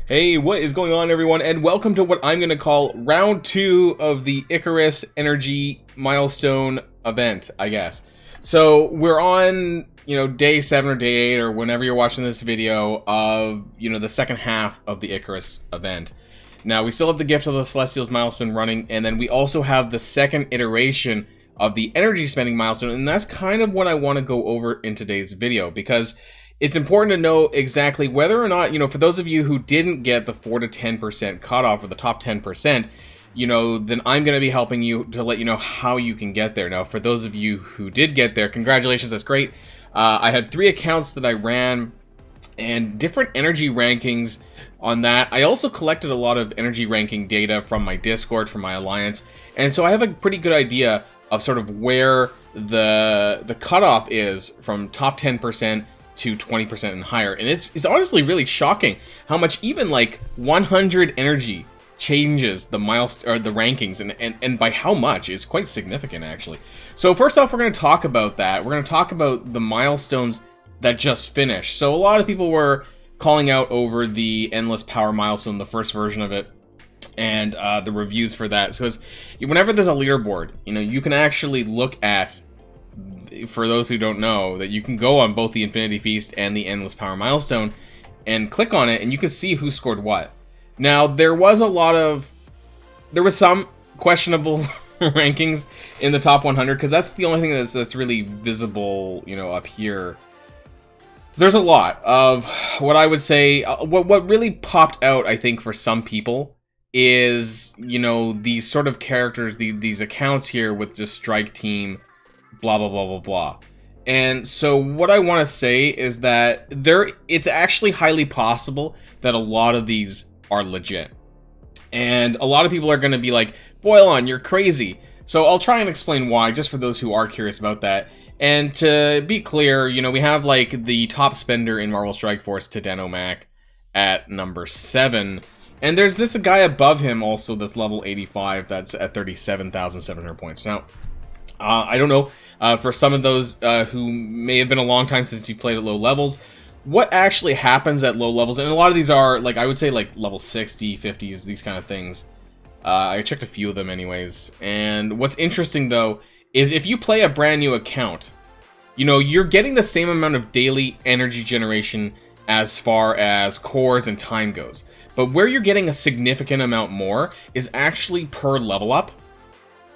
Hey, what is going on, everyone, and welcome to what I'm going to call round 2 of the Ikaris Energy Milestone event, I guess. So we're on, day 7 or day 8 or whenever you're watching this video of, the second half of the Ikaris event. Now, we still have the Gift of the Celestials milestone running, and then we also have the second iteration of the energy spending milestone, and that's kind of what I want to go over in today's video, because it's important to know exactly whether or not, for those of you who didn't get the 4 to 10% cutoff or the top 10%, then I'm going to be helping you to let you know how you can get there. Now, for those of you who did get there, congratulations, that's great. I had 3 accounts that I ran and different energy rankings on that. I also collected a lot of energy ranking data from my Discord, from my Alliance, and so I have a pretty good idea of sort of where the cutoff is from top 10% to 20% and higher. And it's honestly really shocking how much even like 100 energy changes the milestone or the rankings, and by how much. It's quite significant, actually. So first off, we're going to talk about that. We're going to talk about the milestones that just finished. So a lot of people were calling out over the Endless Power milestone, the first version of it, and the reviews for that. So whenever there's a leaderboard, you can actually look at, for those who don't know, that you can go on both the Infinity Feast and the Endless Power milestone and click on it, and you can see who scored what. Now, there was some questionable rankings in the top 100, because that's the only thing that's really visible, up here. There's a lot of what I would say, what really popped out, I think, for some people is, these sort of characters, these accounts here with just Strike Team, blah blah blah blah blah. And so what I want to say is that it's actually highly possible that a lot of these are legit, and a lot of people are going to be like, Boilon, you're crazy. So I'll try and explain why, just for those who are curious about that. And to be clear, we have like the top spender in Marvel Strike Force, Tadanomac, at number 7, and there's this guy above him also that's level 85 that's at 37,700 points. Now, I don't know, for some of those who may have been a long time since you played at low levels, what actually happens at low levels, and a lot of these are, like, I would say, like, level 60, 50s, these kind of things. I checked a few of them anyways, and what's interesting, though, is if you play a brand new account, you're getting the same amount of daily energy generation as far as cores and time goes, but where you're getting a significant amount more is actually per level up.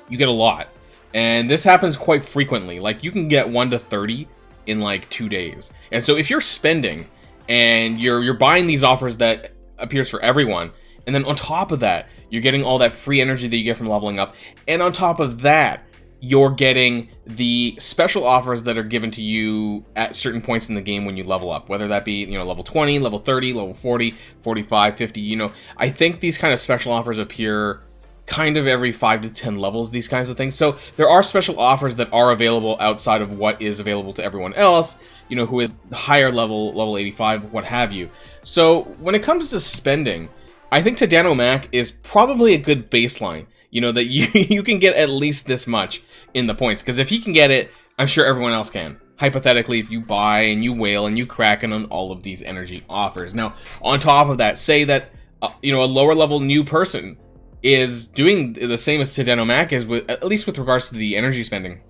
You get a lot. And this happens quite frequently. Like, you can get 1 to 30 in like 2 days. And so if you're spending and you're buying these offers that appears for everyone, and then on top of that, you're getting all that free energy that you get from leveling up, and on top of that, you're getting the special offers that are given to you at certain points in the game when you level up, whether that be, level 20, level 30, level 40, 45, 50, I think these kind of special offers appear kind of every 5 to 10 levels, these kinds of things. So there are special offers that are available outside of what is available to everyone else, who is higher level 85, what have you. So when it comes to spending, I think Tadanomac is probably a good baseline, that you can get at least this much in the points, because if he can get it, I'm sure everyone else can. Hypothetically, if you buy and you whale and you Kraken on all of these energy offers. Now, on top of that, say that, a lower level new person is doing the same as Tadanomac is, at least with regards to the energy spending,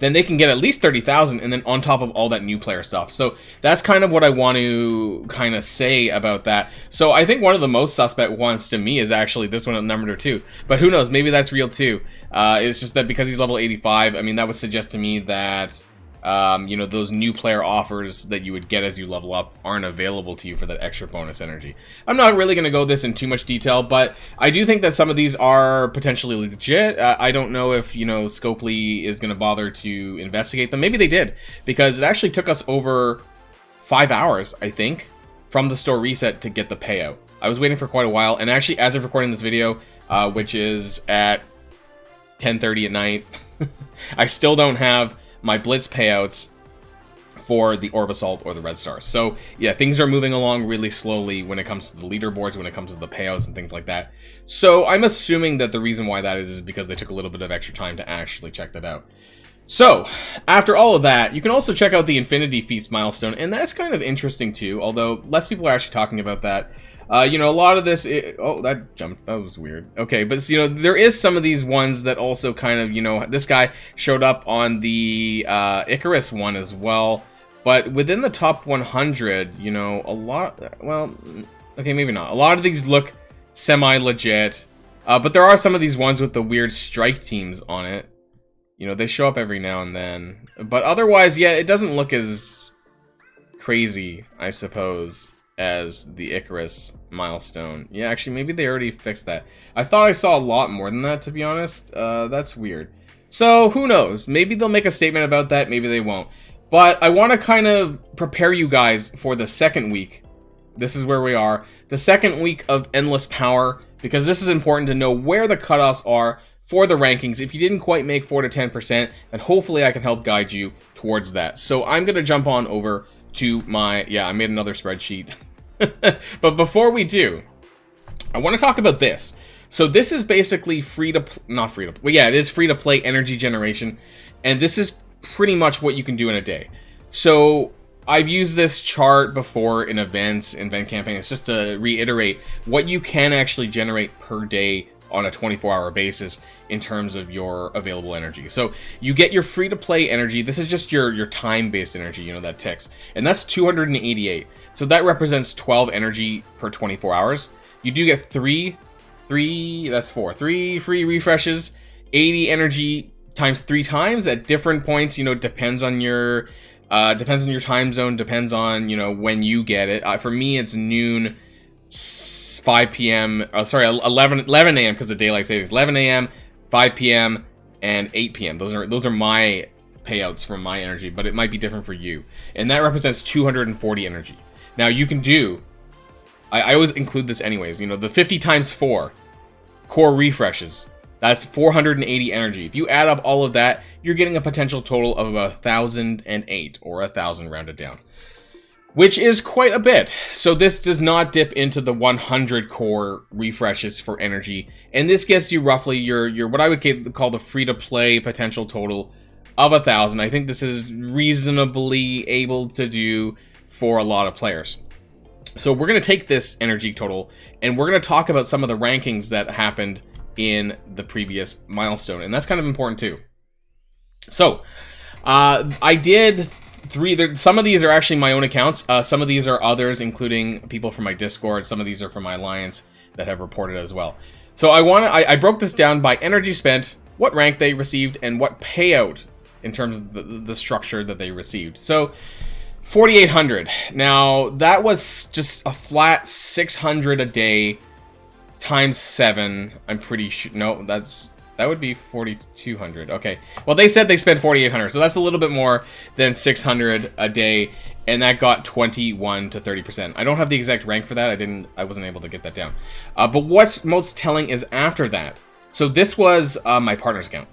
then they can get at least 30,000, and then on top of all that new player stuff. So that's kind of what I want to kind of say about that. So I think one of the most suspect ones to me is actually this one at number 2, but who knows, maybe that's real too. It's just that because he's level 85, I mean, that would suggest to me that those new player offers that you would get as you level up aren't available to you for that extra bonus energy. I'm not really going to go this in too much detail, but I do think that some of these are potentially legit. I don't know if, Scopely is going to bother to investigate them. Maybe they did, because it actually took us over 5 hours, I think, from the store reset to get the payout. I was waiting for quite a while, and actually, as of recording this video, which is at 10:30 at night, I still don't have my Blitz payouts for the Orb Assault or the Red Stars. So yeah, things are moving along really slowly when it comes to the leaderboards, when it comes to the payouts and things like that. So I'm assuming that the reason why that is because they took a little bit of extra time to actually check that out. So, after all of that, you can also check out the Infinity Feast milestone, and that's kind of interesting too, although less people are actually talking about that. You know, a lot of this... oh, that jumped. That was weird. Okay, but, you know, there is some of these ones that also kind of, you know... This guy showed up on the Ikaris one as well. But within the top 100, you know, a lot... Well, okay, maybe not. A lot of these look semi-legit. But there are some of these ones with the weird strike teams on it. You know, they show up every now and then. But otherwise, yeah, it doesn't look as crazy, I suppose, as the Ikaris milestone. Yeah, actually, maybe they already fixed that. I thought I saw a lot more than that, to be honest. That's weird. So, who knows? Maybe they'll make a statement about that, maybe they won't. But I want to kind of prepare you guys for the second week. This is where we are. The second week of Endless Power, because this is important to know where the cutoffs are for the rankings. If you didn't quite make 4 to 10%, then hopefully I can help guide you towards that. So I'm going to jump on over to my... Yeah, I made another spreadsheet. But before we do, I want to talk about this. So this is basically free to... Not free to... Well, yeah, it is free to play energy generation. And this is pretty much what you can do in a day. So I've used this chart before in events, in event campaigns, just to reiterate what you can actually generate per day on a 24-hour basis in terms of your available energy. So you get your free-to-play energy. This is just your time-based energy, you know, that ticks. And that's 288. So that represents 12 energy per 24 hours. You do get three free refreshes, 80 energy times 3 times at different points, you know, depends on your time zone, depends on, you know, when you get it. For me, it's noon, 5 p.m. Sorry, 11 a.m. because of daylight savings. 11 a.m., 5 p.m., and 8 p.m. Those are my payouts from my energy, but it might be different for you. And that represents 240 energy. Now you can do... I always include this anyways. You know, the 50 times 4 core refreshes. That's 480 energy. If you add up all of that, you're getting a potential total of about 1,008, or 1,000 rounded down, which is quite a bit. So this does not dip into the 100 core refreshes for energy, and this gets you roughly your what I would call the free-to-play potential total of 1,000. I think this is reasonably able to do for a lot of players. So we're going to take this energy total, and we're going to talk about some of the rankings that happened in the previous milestone, and that's kind of important too. So I did... some of these are actually my own accounts. Some of these are others, including people from my Discord. Some of these are from my alliance that have reported as well. So I broke this down by energy spent, what rank they received, and what payout in terms of the structure that they received. So 4,800. Now that was just a flat 600 a day times 7. I'm pretty sure. No, that would be 4,200. Okay. Well, they said they spent 4,800, so that's a little bit more than 600 a day, and that got 21 to 30%. I don't have the exact rank for that. I wasn't able to get that down. But what's most telling is after that. So this was my partner's account.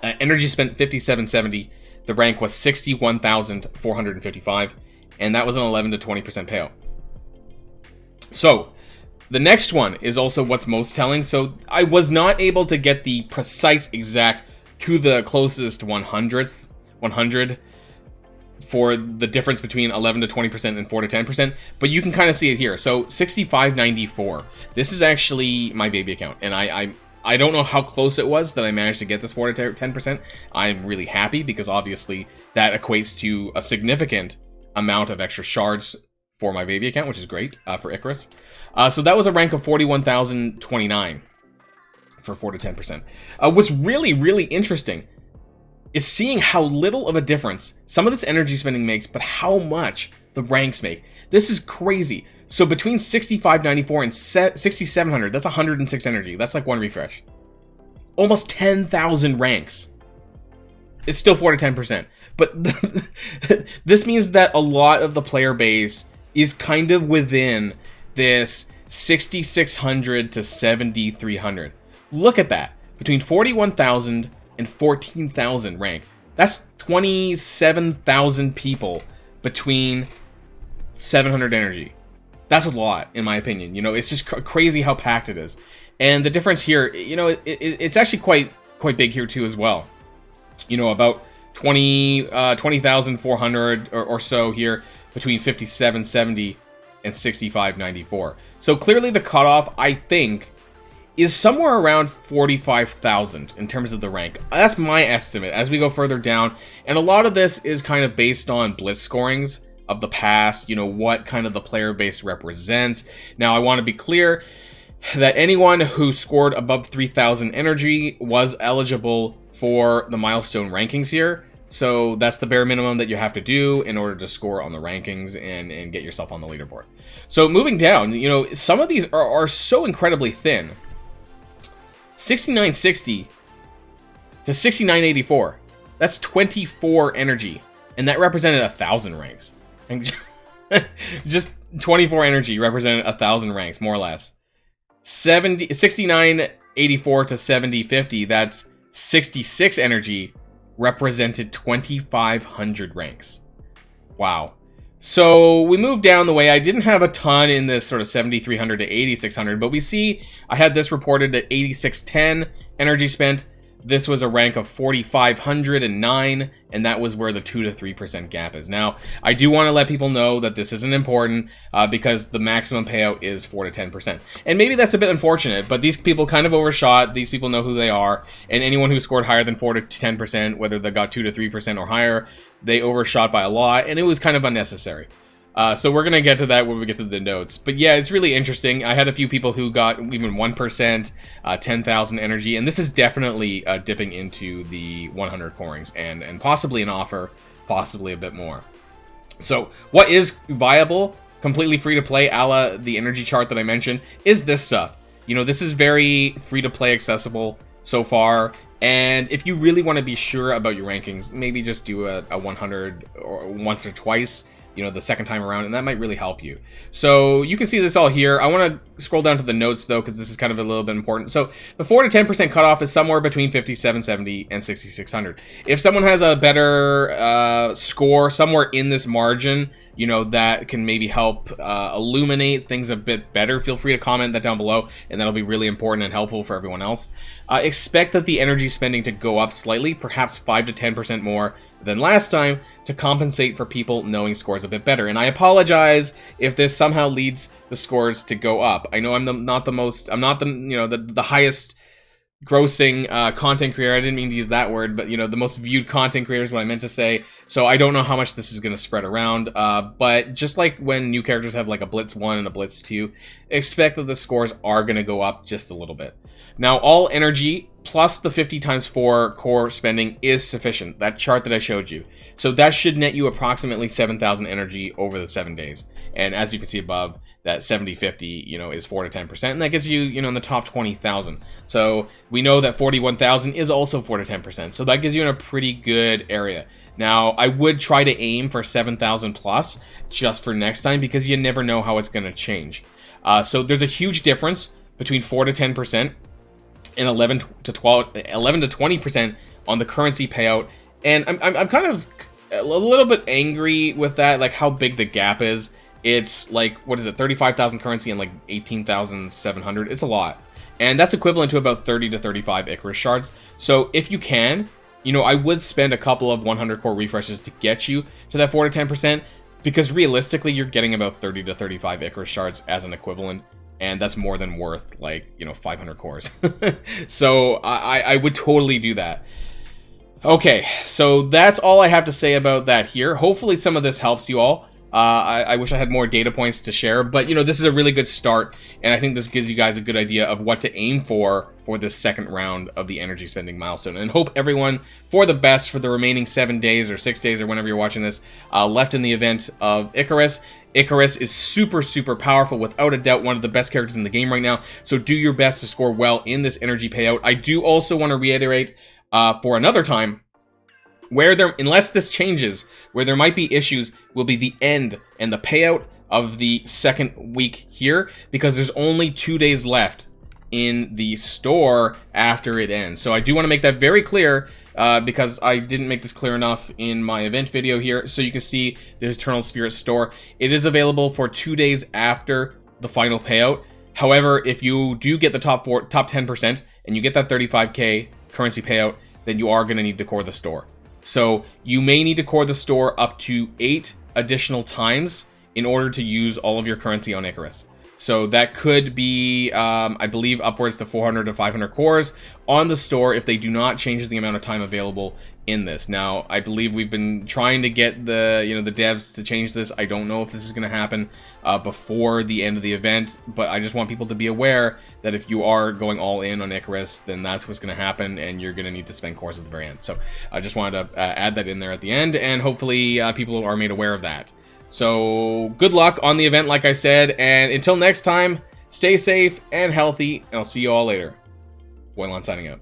Energy spent 5,770. The rank was 61,455, and that was an 11 to 20% payout. So the next one is also what's most telling. So I was not able to get the precise exact to the closest 100 for the difference between 11 to 20% and 4 to 10%, but you can kind of see it here. So 6594. This is actually my baby account, and I don't know how close it was that I managed to get this 4 to 10%. I'm really happy because obviously that equates to a significant amount of extra shards for my baby account, which is great for Ikaris. So that was a rank of 41,029 for 4 to 10%. What's really, really interesting is seeing how little of a difference some of this energy spending makes, but how much the ranks make. This is crazy. So between 6594 and 6700, that's 106 energy. That's like one refresh. Almost 10,000 ranks. It's still 4 to 10%. But this means that a lot of the player base is kind of within this 6,600 to 7,300. Look at that. Between 41,000 and 14,000 rank. That's 27,000 people between 700 energy. That's a lot, in my opinion. You know, it's just crazy how packed it is. And the difference here, you know, it's actually quite big here too as well. you know, about 20,400 or so here between 57.70 and 65.94. So clearly the cutoff, I think, is somewhere around 45,000 in terms of the rank. That's my estimate as we go further down. And a lot of this is kind of based on blitz scorings of the past, you know, what kind of the player base represents. Now, I want to be clear that anyone who scored above 3,000 energy was eligible for the milestone rankings here. So that's the bare minimum that you have to do in order to score on the rankings and get yourself on the leaderboard. So moving down, you know, some of these are so incredibly thin. 6960 to 6984. That's 24 energy. And that represented 1,000 ranks. And just 24 energy represented 1,000 ranks, more or less. 6984 to 7050, that's 66 energy, represented 2,500 ranks. Wow. So we moved down the way. I didn't have a ton in this sort of 7,300 to 8,600, but we see I had this reported at 8,610 energy spent. This was a rank of 4,509, and that was where the 2 to 3% gap is. Now, I do want to let people know that this isn't important because the maximum payout is 4 to 10%. And maybe that's a bit unfortunate, but these people kind of overshot. These people know who they are, and anyone who scored higher than 4 to 10%, whether they got 2 to 3% or higher, they overshot by a lot, and it was kind of unnecessary. So we're going to get to that when we get to the notes. But yeah, it's really interesting. I had a few people who got even 1%, 10,000 energy, and this is definitely dipping into the 100 corings and possibly an offer, possibly a bit more. So what is viable, completely free to play, a la the energy chart that I mentioned, is this stuff. You know, this is very free to play accessible so far. And if you really want to be sure about your rankings, maybe just do a 100 or once or twice, you know, the second time around, and that might really help you. So you can see this all here. I want to scroll down to the notes though, because this is kind of a little bit important. So the 4 to 10% cutoff is somewhere between 5770 and 6600. If someone has a better score somewhere in this margin, you know, that can maybe help illuminate things a bit better, feel free to comment that down below, and that'll be really important and helpful for everyone else. Expect that the energy spending to go up slightly, perhaps 5 to 10% more than last time, to compensate for people knowing scores a bit better. And I apologize if this somehow leads the scores to go up. I know I'm not the highest grossing content creator. I didn't mean to use that word, but you know, the most viewed content creator is what I meant to say. So I don't know how much this is going to spread around. But just like when new characters have like a Blitz 1 and a Blitz 2, expect that the scores are going to go up just a little bit. Now, all energy plus the 50 times 4 core spending is sufficient. That chart that I showed you. So that should net you approximately 7,000 energy over the 7 days. And as you can see above, that 70-50, you know, is 4 to 10%, and that gets you, you know, in the top 20,000. So we know that 41,000 is also 4 to 10%. So that gives you in a pretty good area. Now, I would try to aim for 7,000 plus just for next time, because you never know how it's going to change. So there's a huge difference between 4 to 10% and 11 to 20% on the currency payout, and I'm kind of a little bit angry with that, like how big the gap is. It's like, what is it, 35,000 currency and like 18,700. It's a lot, and that's equivalent to about 30 to 35 Ikaris shards. So if you can, you know, I would spend a couple of 100 core refreshes to get you to that 4 to 10%, because realistically you're getting about 30 to 35 Ikaris shards as an equivalent. And that's more than worth, like, you know, 500 cores. So I would totally do that. Okay, so that's all I have to say about that here. Hopefully some of this helps you all. I wish I had more data points to share, but, you know, this is a really good start. And I think this gives you guys a good idea of what to aim for this second round of the energy spending milestone. And hope everyone for the best for the remaining 7 days or 6 days or whenever you're watching this left in the event of Ikaris. Ikaris is super, super powerful, without a doubt one of the best characters in the game right now, so do your best to score well in this energy payout. I do also want to reiterate for another time, unless this changes, where there might be issues, will be the end and the payout of the second week here, because there's only 2 days left in the store after it ends. So I do want to make that very clear, because I didn't make this clear enough in my event video here. So you can see the Eternal Spirit store. It is available for 2 days after the final payout. However, if you do get the top 10% and you get that 35k currency payout, then you are going to need to core the store. So you may need to core the store up to 8 additional times in order to use all of your currency on Ikaris. So that could be, I believe, upwards to 400 to 500 cores on the store if they do not change the amount of time available in this. Now, I believe we've been trying to get the, the devs to change this. I don't know if this is going to happen before the end of the event, but I just want people to be aware that if you are going all in on Ikaris, then that's what's going to happen, and you're going to need to spend cores at the very end. So I just wanted to add that in there at the end, and hopefully people are made aware of that. So good luck on the event, like I said, and until next time, stay safe and healthy, and I'll see you all later. Boilon signing out.